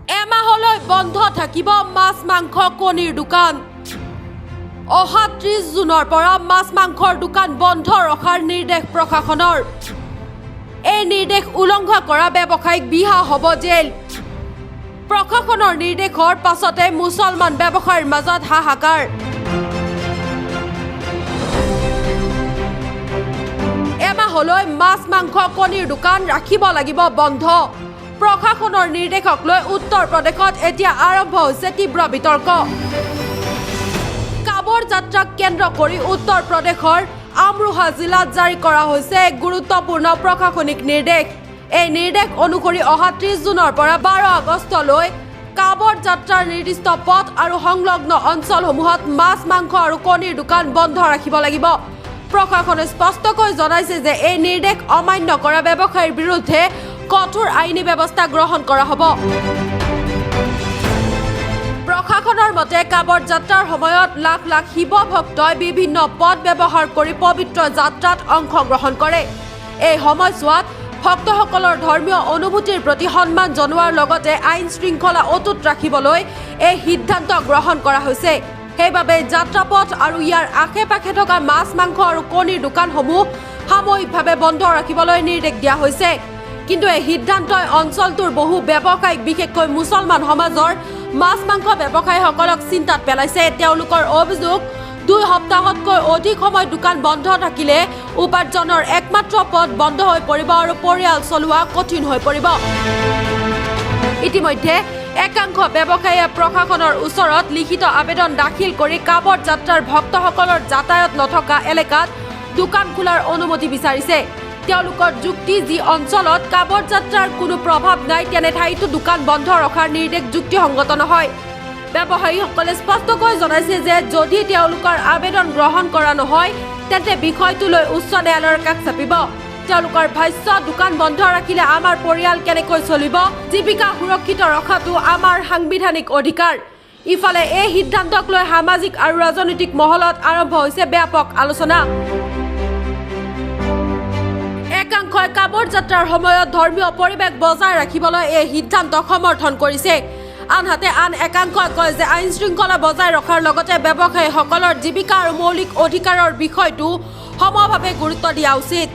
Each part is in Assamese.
এমাহলৈ বন্ধ থাকিব মাছ মাংস কণীৰ দোকান অহা 30 জুনৰ পৰা মাছ মাংসৰ দোকান বন্ধ ৰখাৰ নিৰ্দেশ প্ৰশাসনৰ এই নিৰ্দেশ উলংঘা কৰা ব্যৱসায়িক বিহা হ'ব জেল প্ৰশাসনৰ নিৰ্দেশৰ পাছতে মুছলমান ব্যৱসায়ীৰ মাজত হাহাকাৰ এমাহলৈ মাছ মাংস কণীৰ দোকান ৰাখিব লাগিব বন্ধ প্ৰশাসনৰ নিৰ্দেশক লৈ উত্তৰ প্ৰদেশত এতিয়া আৰম্ভ হৈছে তীব্ৰ বিতৰ্ক কাবৰ যাত্ৰাক কেন্দ্ৰ কৰি উত্তৰ প্ৰদেশৰ আমৰোহা জিলাত জাৰি কৰা হৈছে এক গুৰুত্বপূৰ্ণ প্ৰশাসনিক নিৰ্দেশ এই নিৰ্দেশ অনুসৰি অহা 30 জুনৰ পৰা 12 আগষ্টলৈ কাবৰ যাত্ৰাৰ নিৰ্দিষ্ট পথ আৰু সংলগ্ন অঞ্চলসমূহত মাছ মাংস আৰু কণীৰ দোকান বন্ধ ৰাখিব লাগিব প্ৰশাসনে স্পষ্টকৈ জনাইছে যে এই নিৰ্দেশ অমান্য কৰা ব্যৱসায়ীৰ বিৰুদ্ধে কঠোৰ আইনী ব্যৱস্থা গ্ৰহণ কৰা হ'ব প্ৰশাসনৰ মতে কাবৰ যাত্ৰাৰ সময়ত লাখ লাখ শিৱ ভক্তই বিভিন্ন পথ ব্যৱহাৰ কৰি পবিত্ৰ যাত্ৰাত অংশগ্ৰহণ কৰে এই সময়ছোৱাত ভক্তসকলৰ ধৰ্মীয় অনুভূতিৰ প্ৰতি সন্মান জনোৱাৰ লগতে আইন শৃংখলা অটুট ৰাখিবলৈ এই সিদ্ধান্ত গ্ৰহণ কৰা হৈছে সেইবাবে যাত্ৰাপথ আৰু ইয়াৰ আশে-পাশে থকা মাছ মাংস আৰু কণীৰ দোকানসমূহ সাময়িকভাৱে বন্ধ ৰাখিবলৈ নিৰ্দেশ দিয়া হৈছে কিন্তু এই সিদ্ধান্তই অঞ্চলটোৰ বহু ব্যৱসায়িক বিশেষকৈ মুছলমান সমাজৰ মাছ মাংস ব্যৱসায়ীসকলক চিন্তাত পেলাইছে তেওঁলোকৰ অভিযোগ 2 সপ্তাহতকৈ অধিক সময় দোকান বন্ধ থাকিলে উপাৰ্জনৰ একমাত্ৰ পথ বন্ধ হৈ পৰিব আৰু পৰিয়াল চলোৱা কঠিন হৈ পৰিব ইতিমধ্যে একাংশ ব্যৱসায়ীয়ে প্ৰশাসনৰ ওচৰত লিখিত আবেদন দাখিল কৰি কাবৰ যাত্ৰাৰ ভক্তসকলৰ যাতায়াত নথকা এলেকাত দোকান খোলাৰ অনুমতি বিচাৰিছে তেওঁলোকৰ যুক্তি যি অঞ্চলত কাবৰ যাত্ৰাৰ কোনো প্ৰভাৱ নাই তেনে ঠাইতো দোকান বন্ধ ৰখাৰ নিৰ্দেশ যুক্তিসংগত নহয় ব্যৱসায়ীসকলে স্পষ্টকৈ জনাইছে যে যদি তেওঁলোকৰ আবেদন গ্ৰহণ কৰা নহয় তেন্তে বিষয়টো লৈ উচ্চ ন্যায়ালয়ৰ কাষ চাপিব তেওঁলোকৰ ভাষ্য দোকান বন্ধ ৰাখিলে আমাৰ পৰিয়াল কেনেকৈ চলিব জীৱিকা সুৰক্ষিত ৰখাটো আমাৰ সাংবিধানিক অধিকাৰ ইফালে এই সিদ্ধান্তক লৈ সামাজিক আৰু ৰাজনৈতিক মহলত আৰম্ভ হৈছে ব্যাপক আলোচনা একাংশই কাবৰ যাত্ৰাৰ সময়ত ধৰ্মীয় পৰিৱেশ বজাই ৰাখিবলৈ এই সিদ্ধান্তক সমৰ্থন কৰিছে আনহাতে আন একাংশই কয় যে আইন শৃংখলা বজাই ৰখাৰ লগতে ব্যৱসায়ীসকলৰ জীৱিকা আৰু মৌলিক অধিকাৰৰ বিষয়টো সমভাৱে গুৰুত্ব দিয়া উচিত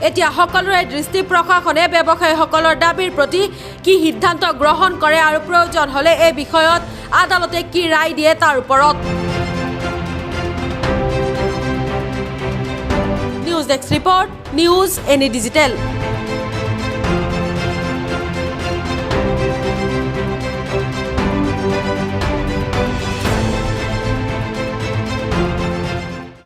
এতিয়া সকলোৰে দৃষ্টি প্ৰশাসনে ব্যৱসায়ীসকলৰ দাবীৰ প্ৰতি কি সিদ্ধান্ত গ্ৰহণ কৰে আৰু প্ৰয়োজন হ'লে এই বিষয়ত আদালতে কি ৰায় দিয়ে তাৰ ওপৰত news desk report news any digital